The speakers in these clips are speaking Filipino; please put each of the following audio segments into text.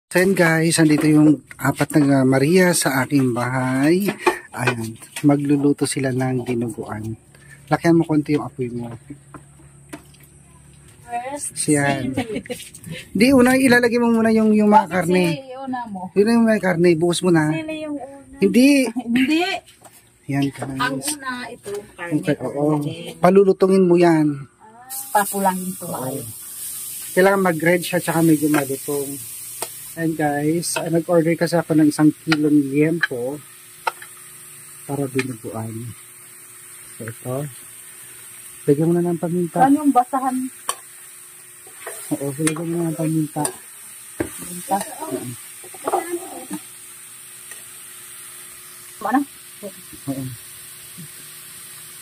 So yun guys, andito yung apat na Maria sa aking bahay. Ayan, magluluto sila ng dinuguan. Lakihan mo konti yung apoy mo. Siyan. Di, una ilalagay mo muna yung mga karne. Una mo. Yun yung mga karne, buhos mo na. Sili yung una. Hindi. Hindi. Yan guys. Ang una, ito, karne. Okay, oo. Palulutungin mo yan. Papulangin to. Kailangan mag-red siya tsaka medyo malutong. And guys, nag-order kasi ako ng 1 kilong liempo para dinuguan. So ito. Lagyan mo na ng paminta. Saan yung basahan? Oo, lagyan mo na ng paminta. Paminta? Mana? Oo.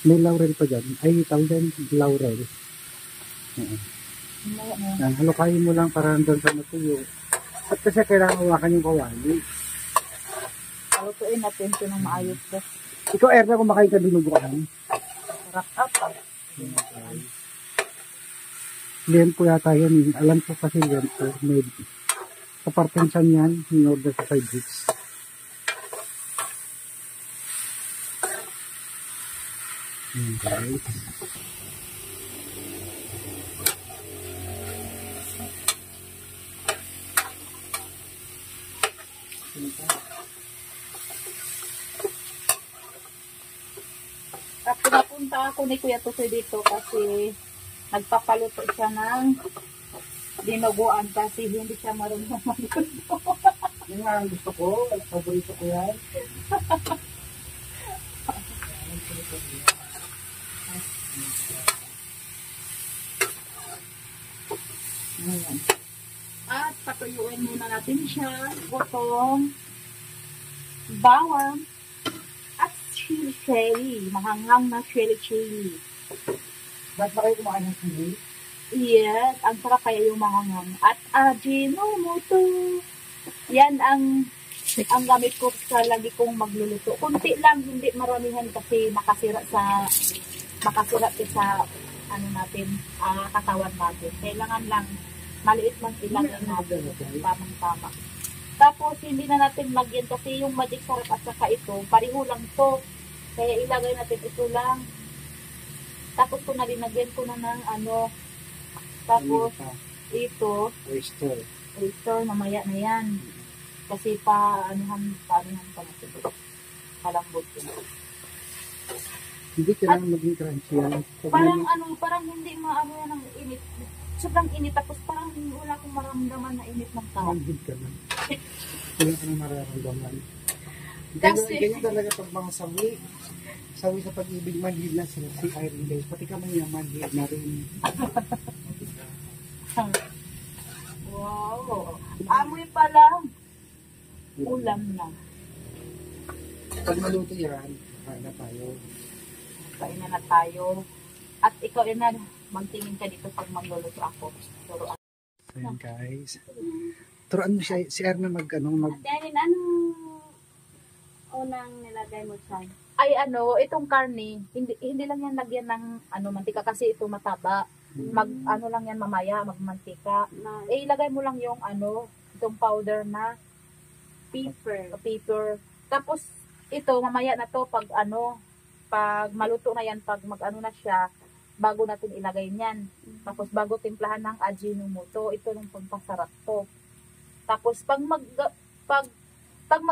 May laurel pa dyan. Ay, tawag dyan, laurel. Oo. Yan, halukayin mo lang para doon sa matuyo. At kasi kailangan hawakan yung kawali. Palutuin natin ito ng maayos ko. Ikaw, Erna, kumakain ka dinuguan. Sarap up. Liempo yata yan. Alam ko kasi liempo. May kapartensan yan. In order sa 5 weeks. Yan guys. At pinapunta ako ni Kuya Tutoy dito kasi nagpapaluto siya ng dinuguan kasi hindi siya marunong magluto. Yan nga ang gusto ko. Paborito ko yan. Ayan. At patuyuin muna natin siya. Butong, bawang, at chili. Mahanghang na chili. Ba't ba kayo kumakain ng sili? Yes, ang sarap kaya yung mahanghang. At Ajinomoto. Yan ang gamit ko sa lagi kong magluluto. Kunti lang, hindi maramihan kasi makasira sa ano natin, katawan natin. Kailangan lang maliit lang ilagay natin. Tamang-tama. Tapos, hindi na natin lagyan kasi yung magic sarap at saka ito, pareho lang to. Kaya ilagay natin ito lang. Tapos, kung nalinagyan ko na ng ano, tapos, ito, oyster, mamaya na yan. Kasi anuhan pa natin. Palambot yun. Hindi kailangan maging crunchy yan. Parang hindi maano yan ang init. Sobrang init, tapos parang wala akong maramdaman na init ng tao. Manhid ka na. Wala ka na mararamdaman. Ganyan talaga pag mga sawi. Sawi sa pag-ibig, manhid na sila si Irene Days. Pati ka man yung manhid na rin. Wow. Amoy pa lang. Ulam na. Pag maluto yan, kain na tayo. Kain na tayo. At ikaw, Enan, magtingin ka dito pag magluluto ako. So yan guys. Turuan mo siya, si Erna Dahil ano unang nilagay mo dyan? Ay itong karne, hindi lang yan lagyan ng mantika kasi ito mataba. Lang yan mamaya, magmantika. Ilagay mo lang yung itong powder na pepper. Tapos ito mamaya na to pag maluto na yan, pag na siya, bago natin ilagay niyan. Tapos bago timplahan ng Ajinomoto, ito yung pampasarap to. Tapos pag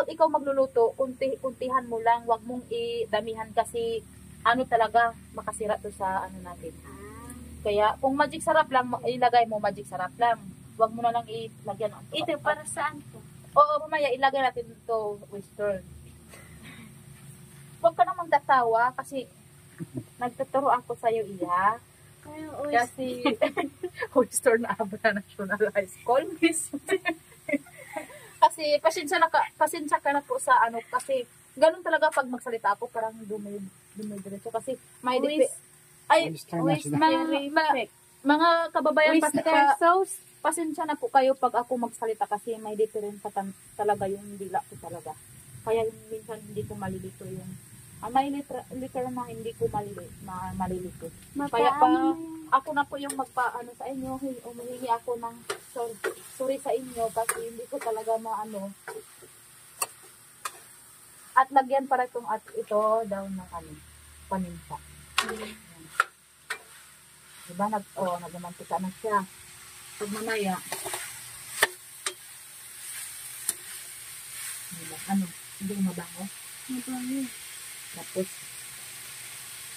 ikaw magluluto, kuntihan mo lang, wag mong idamihan kasi talaga makasira to sa natin. Kaya kung magic sarap lang, ilagay mo magic sarap lang. Wag mo na lang ilagyan. Ito para saan to? Oo, mamaya ilagay natin ito oyster. Huwag ka namang tatawa kasi nagtuturo ako sa iyo iya. Kasi oyster na Abra National High School. Kasi pasensya ka na po sa kasi ganun talaga pag magsalita ako parang dumidiretso kasi may mga kababayan pasensya na po kayo pag ako magsalita kasi may different talaga yung dila ko talaga. Kaya minsan hindi ko malilito yung may literal na hindi ko malilito. Kaya ako na po yung magpaano sa inyo, umihingi ako ng sorry sa inyo kasi hindi ko talaga maano. At lagyan para itong at ito daw ng ano, paminta. Diba nagmamantika na siya. Pag mamaya, diba, ano, hindi mabango. Tapos,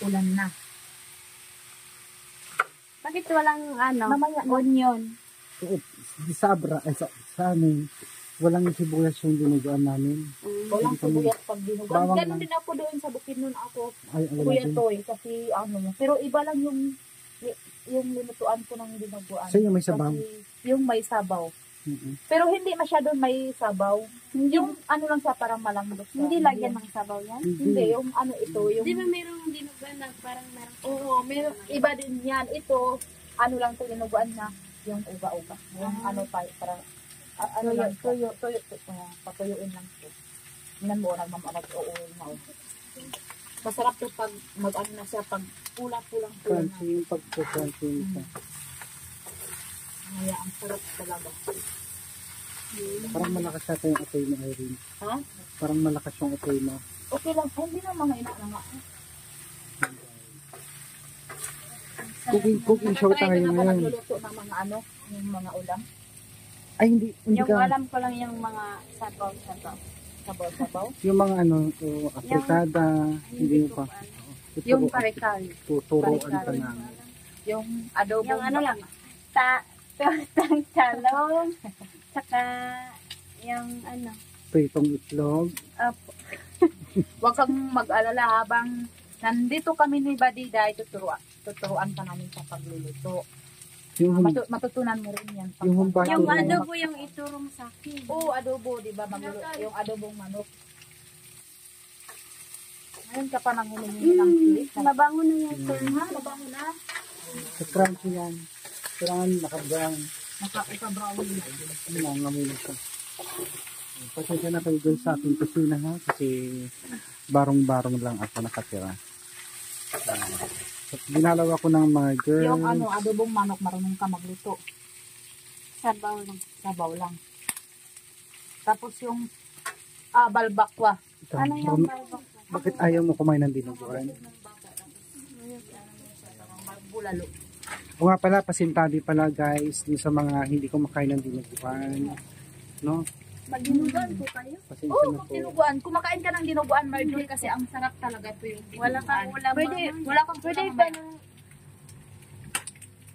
ulan na. Bakit walang Mamaya na. onion? Sa abra, sa amin, walang sibuyas yung dinuguan namin. Walang sibuyas pag dinuguan. Bawang Ganun lang. din ako doon sa Bukidnon ako. Ay, wala Kuya din. Toy, kasi ano, pero iba lang yung linutuan ko ng dinuguan. Sa inyo may sabaw? Kasi yung may sabaw. Mm-mm. Pero hindi masyadong may sabaw. Yung ano lang siya parang malambot siya. Hindi lagyan ng sabaw yan? Hindi, yung ano ito, yung... Di ba mayroong dinugan na parang merong... Oo, meron, iba din yan. Ito, ano lang ito, dinuguan na yung uga-uga. Yung ano pa, parang, ano lang, tuyo, patuyuin lang ito. Yan mo, nag-uuwi na. Masarap to pag mag-ano na siya, pag pula-pulang pula na. Crunchy yung pagka-crunchy nito. Kaya ang sarap talaga. Parang malakas yata yung apoy mo, Irene. Ha? Parang malakas yung apoy mo. Okay lang. Ay, hindi na mga ina-nga. Cooking show tayo Nakatry ka na ba ngayon. nagluluto ng mga ano, yung mga ulam? Ay, hindi Yung ka. alam ko lang yung mga sabaw-sabaw. Sabaw-sabaw? Yung mga ano, afritada, hindi mo pa. Yung kare-kare. Tuturuan ka kare-kare. namin. Yung adobo. Yung ano lang, tostang talong, saka yung ano, Pritong itlog. Huwag kang mag-alala habang nandito kami ni Badida, tuturuan ka namin sa pagluluto. Yung Matutunan mo rin yan. Yung humbato yung lang. adobo yung ituro mo sa akin. Oo, adobo, di ba? Yung adobong manok. Ngayon ka pa nang humingi ng clip. Mabango na yung Ha? Mabango na. Sa crunchy yan. Kailangan naka-brown. Nakaka-brown na. Nangangamoy na siya. Pasensya na kayo guys sa ating kusina ha. Kasi barong-barong lang ako nakatira. Ginalaw ako ng mga girls. Yung ano, adobong manok, marunong ka magluto. sabaw lang. Sabaw lang. Tapos yung balbakwa. Ikaw, Ano yung balbak? bakit ayaw mo kumain ng dinuguan? Bulalo. O nga pala, pasintabi pala guys dun sa mga hindi kumakain ng dinuguan. No? Mag-dinugan po kayo? Pasensya Oo, na po. dinuguan. Kumakain ka ng dinuguan, Marjorie, kasi ang sarap talaga ito yung dinuguan. Wala kang ulam. Wala kang Pwede ulam, ba nang...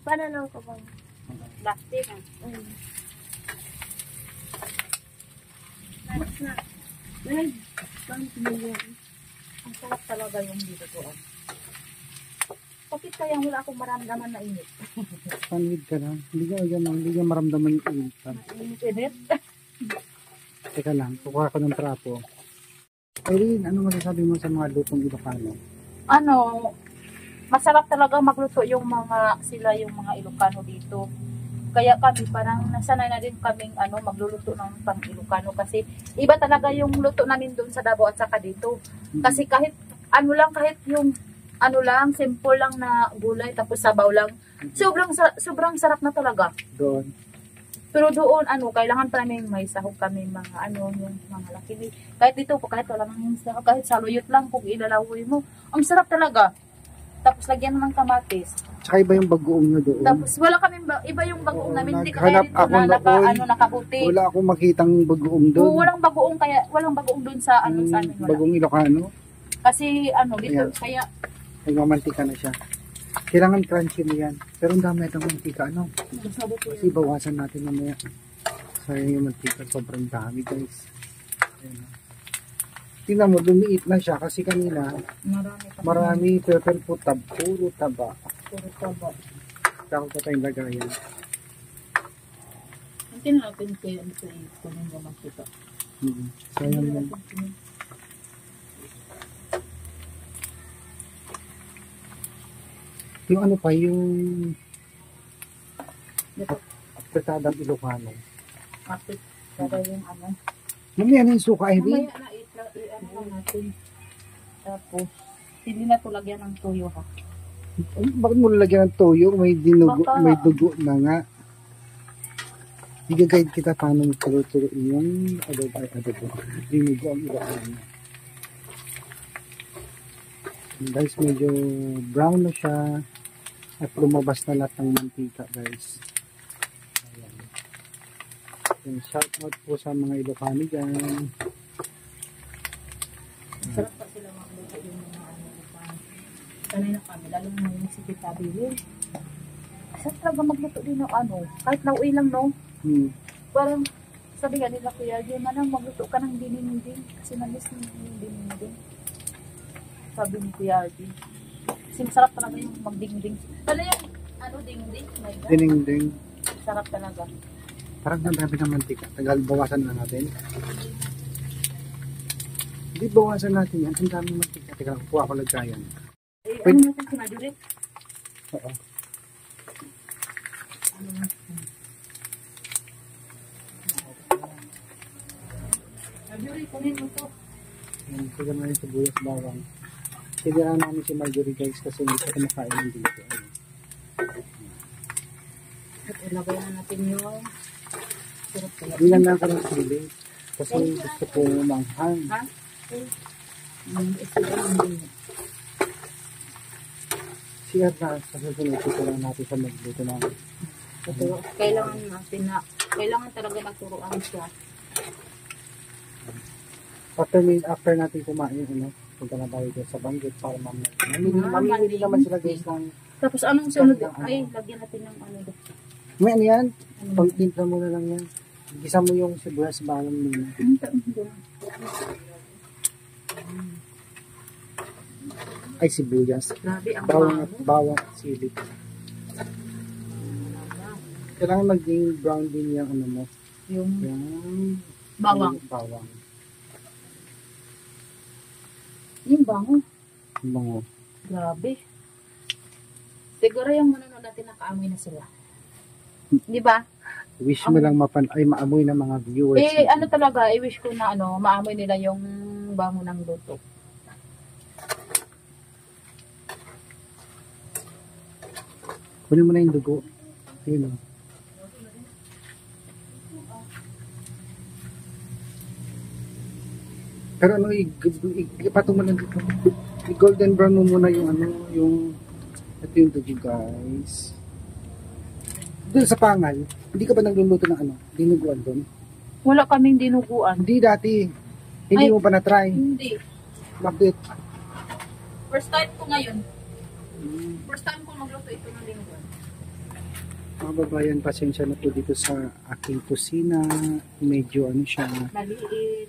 Paano lang ko bang? plastic. Na. Ay, pang tumulong. Ang sarap talaga yung dinuguan. Bakit kaya wala akong maramdaman na init? Panwid ka lang. Hindi ka maramdaman yung initan. Init? Teka lang, kukuha ko ng trapo. Irene, ano masasabi mo sa mga lutong Ilocano? Ano, masarap talaga magluto yung sila yung mga Ilocano dito. Kaya kami parang nasanay na din kaming magluluto ng pang Ilocano kasi iba talaga yung luto namin doon sa Davao at saka dito. Kasi kahit yung simple lang na gulay tapos sabaw lang. Sobrang sarap na talaga. Doon. Pero doon, kailangan pa namin may sahog kami, yung mga laki. Kahit dito po, kahit wala nang sahog, kahit saluyot lang, kung ilalawoy mo. Ang sarap talaga. Tapos lagyan ng kamatis. Tsaka iba yung bagoong nyo doon. Tapos wala kami, iba yung bagoong namin. Hindi kaya Naghanap dito ako na noon. nakabuti. Wala akong makitang bagoong doon. Oo, walang bagoong doon sa sa amin. Wala. Bagong Ilocano. Kasi dito, Ayan. kaya, Nagmamantika na siya. Kailangan crunchy mo yan. Pero ang dami itong mantika, masabot ko Kasi bawasan natin mamaya. Sayang yung mantika. Sobrang dami, guys. Ayan. Tingnan mo, lumiit na siya. Kasi kanina, marami, pero puro taba. Puro taba. Takot pa tayong lagayan. Hindi natin kaya kunin mo makita. Sayang yan. Yung ano pa, yung apretadang Ilocano. Kapit. Kada yung Mamaya na yung suka, Irene. Mamaya na lang natin. Tapos, hindi na to lagyan ng tuyo ha. Bakit mo lalagyan ng toyo? May dinugo, Baka. may dugo na nga. I-guide kita paano magturo-turo yung adobo. Dinugo ang ilaan. Guys, medyo brown na siya. At lumabas na lahat ng mantika, guys. Ayan. And shout out po sa mga Ilocano dyan. Sarap pa sila makuluto yung mga ano. Sanay na kami, lalo na yung sige sabi yun. Sarap talaga magluto din ng ano. Kahit nauwi lang, no? Parang, sabi nga nila, Kuya, di man lang magluto ka ng dinding kasi na-miss mo yung dinding. Sabi ni Kuya Ardy. Kasi masarap talaga yung magdingding. Lalo yung, ano, dingding. My God. Ding-ding. Sarap talaga. Parang nandami ng mantika. Tagal, bawasan na natin. Hindi bawasan natin yan. Ang daming mantika. Teka lang, kuha ko lagayan. Eh, Wait. ano natin si Marjorie? Oo. Ano natin? Marjorie, kunin mo to. Yan, sige na yung sibuyas bawang. Sigaran namin si Marjorie, guys, kasi hindi siya kumakain ng dito. At ilagay na natin yung sarap talaga. Hindi lang ako ng sili. Kasi gusto ko manghang. Ha? Okay. Isipan natin. Siya na, sa susunod ko lang natin sa magluto ng Kailangan natin na, kailangan talaga naturuan siya. after natin kumain, punta na tayo dyan sa banggit para mamili naman sila, guys, ng Tapos anong sunod? Ay, lagyan natin ng ano. may ano yan, pagtimpla mo na lang yan. Gisa mo yung sibuyas bawang muna. Ay, sibuyas. Grabe, ang Bawang at bango. bawang at sili. Kailangan maging brown din yung ano mo. Yung Yung bawang. bawang. Yung bango. Bango. Grabe. Siguro yung manonood natin nakaamoy na sila. Di ba? Wish mo lang maamoy ng mga viewers. Eh, ano talaga, i-wish ko na maamoy nila yung bango ng luto. Kunin mo na yung dugo. Ayun, Pero ipatong mo lang dito. I-golden brown mo muna yung ito yung dugo, guys. Doon sa pangal, hindi ka ba nagluluto ng dinuguan doon? Wala kaming dinuguan. Hindi dati. Hindi Ay. mo pa na-try. Hindi. Bakit? First time ko ngayon. First time ko magluto ito ng dinuguan. Mga babayan, pasensya na po dito sa aking kusina. Medyo siya, Maliit.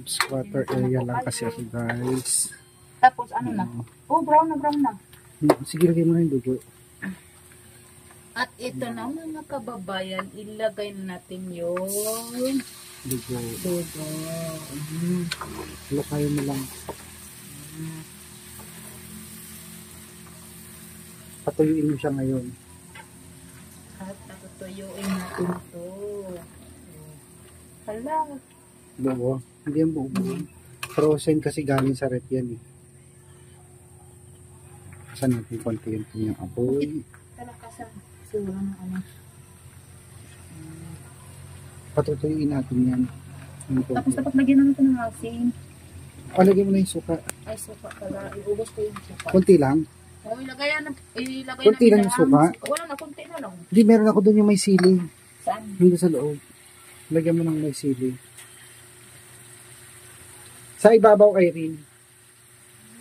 squatter area lang kasi ako, guys. Tapos na? Oh, brown na. Sige, lagay mo na yung dugo. At ito na mga kababayan, ilagay na natin yung Dugo. dugo. Lakay mo lang. Patuyuin mo siya ngayon. At tutuyuin natin ito. Hala. Buo. Hindi yan buo. Frozen kasi galing sa rep yan eh. Saan natin konti yung apoy. Talakasan. Kasi wala na Patutuyuin natin yan. Tapos dapat lagyan na natin ng asin. Lagyan mo na yung suka. Ay, suka pala. Iubos ko yung suka. Konti lang. Oh, ilagay Konti lang yung suka? Wala na, konti na lang. Hindi, meron ako doon yung may sili. Saan? Hindi sa loob. Lagyan mo ng may sili. Sa ibabaw, Irene.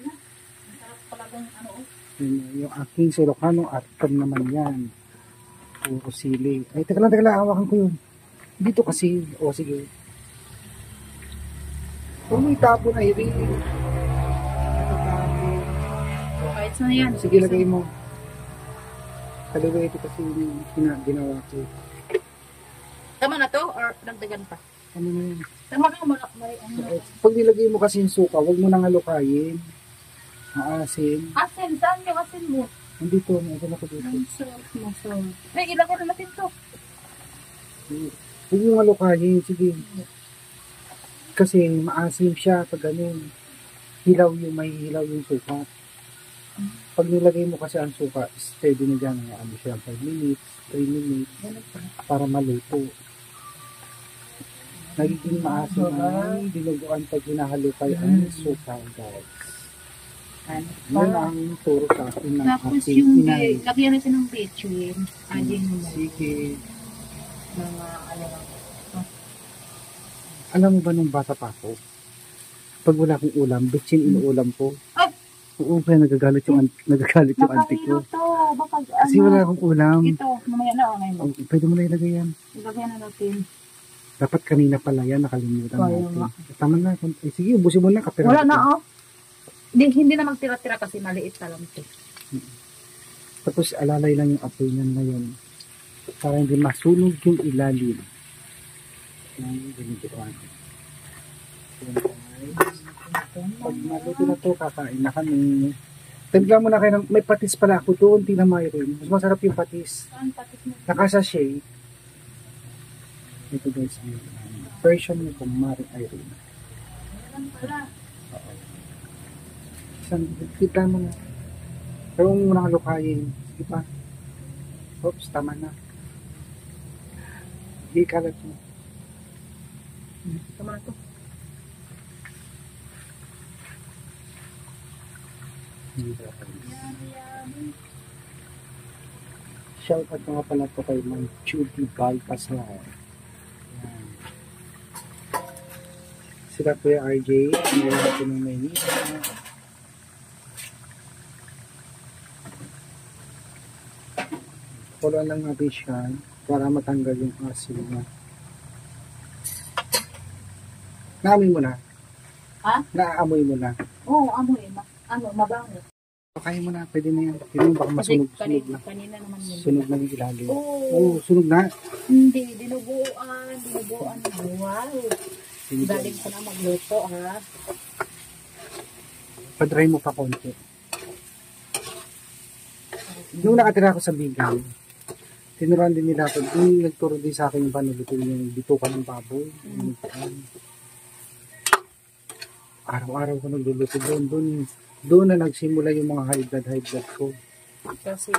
Masarap talagang Yung aking Ilocano atom naman yan. Puro sili. Ay, teka lang, hawakan ko yun. Dito kasi, sige. Kung may tapon, Irene. kahit saan yan. Sige, lagay mo. Kaliwa ito kasi yung ginawa ko. Tama na to? Or dagdagan pa? Ano na yun? Tama na, may Pag nilagay mo kasi yung suka, huwag mo nang halukayin. Maasin. asin, saan yung asin mo? Nandito, meron ako dito. Ang sarap mo, sarap. Ay, ilagay na natin to. Huwag mong halukayin, sige. Kasi maasim siya pag ganun. May hilaw yung suka. Pag nilagay mo kasi ang suka, steady na dyan. Ano siya, 5 minutes, 3 minutes, para maluto. Nagiging maasim ang dinuguan pag hinahalukay ang suka, guys. Yun ang turo sa akin ng Tapos ating yung inay. lagyan natin ng betchin. Adin mo. Sige. Mga ano. Alam mo ba nung bata pa ako, pag wala akong ulam, bitchin inuulam ko. Ay! Oo, kaya nagagalit yung auntie ko. Nakahilo to. Baka Kasi wala akong ulam. Ito, mamaya na ngayon mo. Oh, pwede mo na ilagay yan. Ilagyan na natin. Dapat kanina pala yan, nakalimutan Kaya natin. nga. Tama na. Sige, ubusin mo na. Kapira Wala na oh. Hindi na magtira-tira kasi maliit pa lang ito. Tapos alalay lang yung apoy niyan na yun. Para hindi masunog yung ilalim. Ng ginagawa. Pag maluto na to, kakain na kami. Timpla mo na kayo ng, may patis pala ako doon, tingnan mo Irene. Mas masarap yung patis. Saan patis mo? Nakasashay. Ito guys, ang version ni Kumari Irene. Wala. Kita mo na. Pero kung muna kalukayin, sige pa. Oops, tama na. Hindi kalat mo. Tama na to. Shout out nga pala po kay Mang Judy Balcazar. Yan. Sila Kuya RJ, ngayon ako ng Maynila. Puluan lang natin siya para matanggal yung asin niya. Naamoy mo na? Ha? Naaamoy mo na? Oo, amoy. Mabango. Kaya mo na, pwede na yan. Hindi baka masunog na. Kanina naman yun. Sunog na yung ilalim. Oo. Oo, sunog na. Hindi, dinuguan. Wow. Galing ko na magluto, ha? Pa-dry mo pa konti. Nung nakatira ako sa Bigay, tinuruan din nila ako. Yung nagturo din sa akin yung panulutin yung bitukan ng baboy. Araw-araw ko nagluluto doon. Doon na nagsimula yung mga high blood ko. Kasi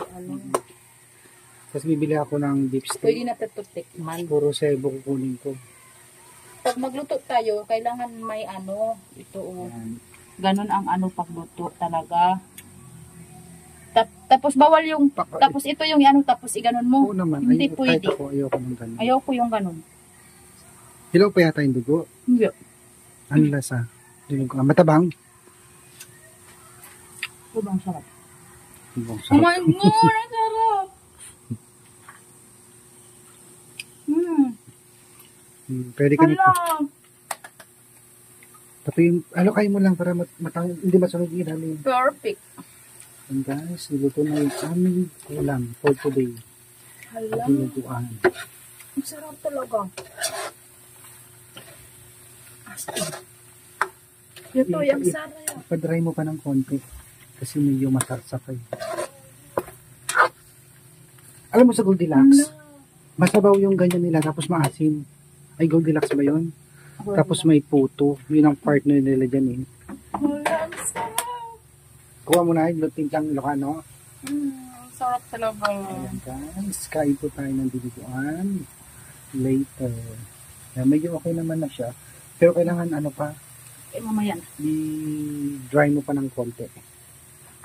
Tapos bibili ako ng beef pwede steak. na tikman. Puro sebo kukunin ko. Pag magluto tayo, kailangan may ito Ayan. ganun ang pagluto talaga. Tapos bawal yung, tapos ito yung tapos iganon mo. Oo naman. Hindi Kahit pwede. ako, ayoko ng ganun. Ayoko yung ganun. Hilaw pa yata yung dugo. Hindi. Ano lasa? Dugo. Matabang. Sobrang sarap. Ibang Oh sarap. my God! Ang sarap! Pwede ka nito. Hala! Tapos yung, kayo mo lang para hindi masunog yung ilalim. Perfect. And guys, niluto na yung aming ulam for today. Hala. Dinuguan. Ang sarap talaga. Ito, yung sarap. Pa-dry mo pa ng konti. Kasi medyo masarsapay. Alam mo sa Goldilocks, masabaw yung ganyan nila tapos maasim. Ay, Goldilocks ba yun? Tapos may puto. Yun ang partner nila dyan eh. Hala, ang sarap. Kuha mo na yung timplang Ilocano. Ang sarap talaga. Ayan guys, kain po tayo ng dinuguan later. Medyo okay naman na siya. Pero kailangan pa, Mamaya na. i-dry mo pa ng konti.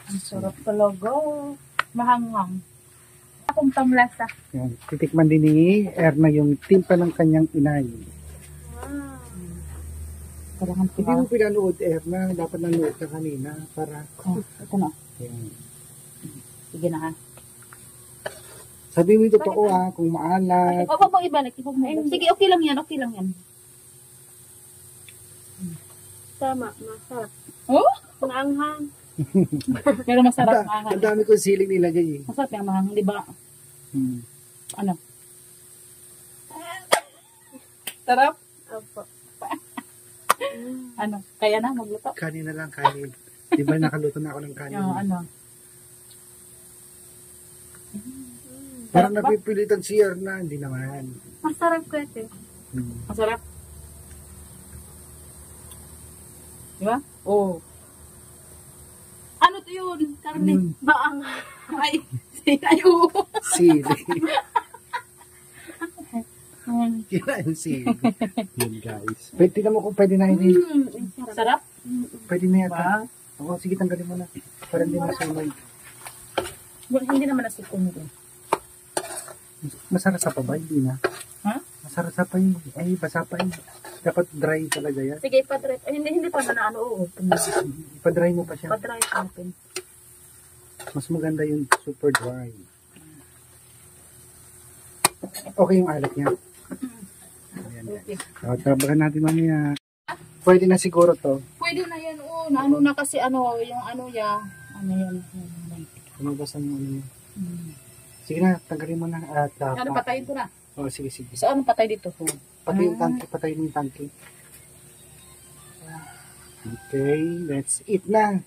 Ang sarap talaga. Mahanghang. Akong panglasa. Yan. Titikman din ni Erna yung timpa ng kanyang inay. Kailangan Hindi mo pinanood, Erna. Dapat nanood ka kanina para... ito na. Yan. Sige na ha. Sabi mo yung totoo kung maalat. Huwag mo ibalik. Sige, okay lang yan. Okay lang yan. Tama, masarap. Oh? Maanghang. Pero masarap Ang mahanghang. dami kong siling nilagay eh. Masarap yung mahanghang, di ba? Ano? Sarap? Opo. Ano? Kaya na, magluto. Kanina lang kanin. Di ba nakaluto na ako ng kanin? Yung ano? Parang Sarap ba? napipilitan si Erna. Hindi naman. Masarap ko ito. Masarap? Di ba? Oo. Ano Ano yun? Karne. Ano yun? Baang. Ay, ay, oo. Sili. Kinain sili. Yun guys. Pwede, tingnan mo kung pwede na hindi. Sarap. Pwede na yata. Oo, sige, tanggalin mo na. Para hindi masunod. Hindi naman nasikong ko. Masarap pa ba? Hindi na. Ha? Masarap pa yun. Ay, basa pa yun. Dapat dry talaga yan. Sige, ipadry. Ay, hindi pa man ano, oo. Ipa-dry mo pa siya. Ipadry natin. Mas maganda yung super dry. Okay yung alat niya. Ayan guys. So, trabahan natin mamaya. Pwede na siguro to. Pwede na yan, oo. Ano na kasi ano, yung ano ya. Ano yan. Lumabasan mo ano yun. Sige na, tanggalin mo na. At Ano, patayin ko na. Oh, sige, sige. So, ano patay dito? Patay yung tangke, patay yung tangke. Okay, let's eat na.